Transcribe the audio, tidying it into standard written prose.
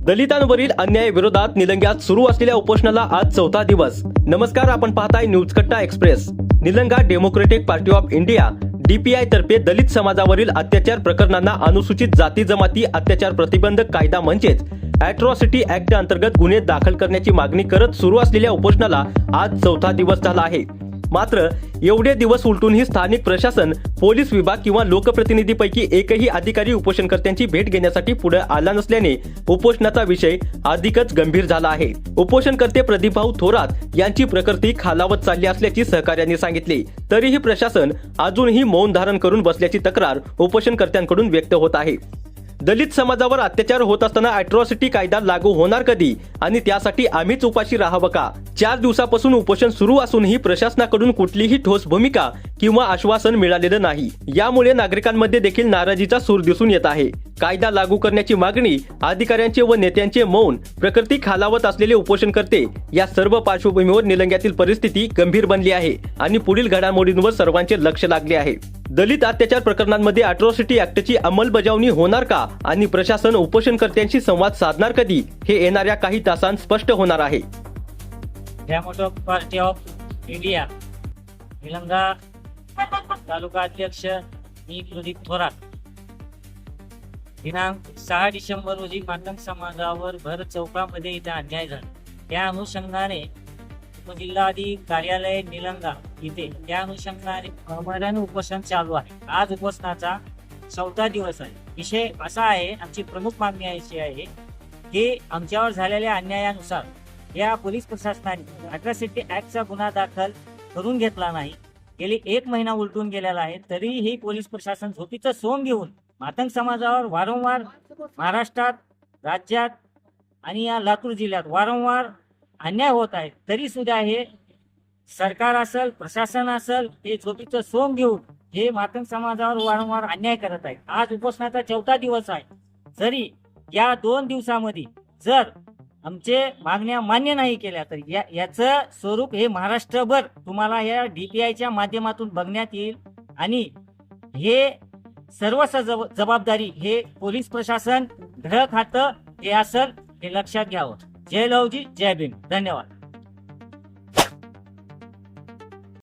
दलितांवरील अन्यायाविरोधात निलंग्यात सुरू असलेल्या उपोषणाला आज चौथा दिवस। नमस्कार, आपण पाहताय न्यूज कट्टा express. Nilanga democratic Party of India DPI तर्फे दलित समाजावरील अत्याचार प्रकरणांना अनुसूचित जाती जमाती अत्याचार प्रतिबंधक कायदा म्हणजेच अॅट्रॉसिटी ऍक्ट अंतर्गत गुन्हे दाखल करण्याची मागणी करत सुरू असलेल्या उपोषणाला आज चौथा दिवस झाला आहे। मात्र एवढे दिवस उलटूनही स्थानिक प्रशासन, पोलीस विभाग किंवा लोकप्रतिनिधीपैकी एकही अधिकारी उपोषणकर्त्यांची भेट घेण्यासाठी पुढे आला नसल्याने उपोषणाचा विषय अधिकच गंभीर झाला आहे। उपोषणकर्ते प्रदीपभाऊ थोरात यांची प्रकृती खालावत चालली असल्याची सहकार्यांनी सांगितले, तरीही प्रशासन अजूनही मौन धारण करून बसल्याची तक्रार उपोषणकर्त्यांकडून व्यक्त होत आहे। दलित समाजावर अत्याचार होत असताना अॅट्रॉसिटी कायदा लागू होणार कधी आणि त्यासाठी आम्हीच उपाशी राहावं का? 4 दिवसापासून उपोषण सुरू असूनही प्रशासनाकडून कुठलीही ठोस भूमिका किंवा आश्वासन मिळालेलं नाही। यामुळे नागरिकांमध्ये देखील नाराजीचा सूर दिसून येत आहे। कायदा लागू करण्याची मागणी, अधिकाऱ्यांचे व नेत्यांचे मौन, प्रकृती खालावत असलेले उपोषणकर्ते या सर्व पार्श्वभूमीवर निलंग्यातील परिस्थिती गंभीर बनली आहे आणि पुढील घडामोडींवर सर्वांचे लक्ष लागले आहे। दलित अत्याचार प्रकरणांमध्ये अॅट्रॉसिटी ऍक्टची अंमलबजावणी होणार का आणि प्रशासन उपोषणकर्त्यांशी संवाद साधणार कधी, हे येणाऱ्या काही तासांत स्पष्ट होणार आहे। Democratic Party of India Nilanga taluka अध्यक्ष मी प्रदीप थोरात दिनांक 6 डिसेंबर रोजी मातंग समाजावर भर चौकामध्ये इथे अन्याय झाला। त्या अनुषंगाने उपजिल्हाधिकारी कार्यालय निलंगा इथे त्या अनुषंगाने अमरण उपोषण चालू आहे। आज उपोषणाचा चौथा दिवस आहे। विषय असा आहे, आमची प्रमुख मागणी अशी आहे की आमच्यावर झालेल्या अन्यायानुसार या पोलीस प्रशासनाने अॅट्रॉसिटी ऍक्टचा गुन्हा दाखल करून घेतला नाही। गेली 1 महिना उलटून गेलेला आहे, तरीही पोलीस प्रशासन झोपीचं सोंग घेऊन मातंग समाजावर वारंवार महाराष्ट्रात, राज्यात आणि या लातूर जिल्ह्यात वारंवार अन्याय होत आहे। तरी सुद्धा हे सरकार असेल, प्रशासन असेल, हे झोपीचं सोंग घेऊन हे मातंग समाजावर वारंवार अन्याय करत आहेत। आज उपोषणाचा चौथा दिवस आहे। जरी या 2 दिवसामध्ये जर आमचे मागण्या मान्य नाही केल्या तर याचं स्वरूप हे महाराष्ट्रभर तुम्हाला या DPIच्या माध्यमातून बघण्यात येईल आणि हे सर्व जबाबदारी हे पोलीस प्रशासन गृह खातं हे असेल, हे लक्षात घ्यावं। जय लवजी, जय भीम, धन्यवाद।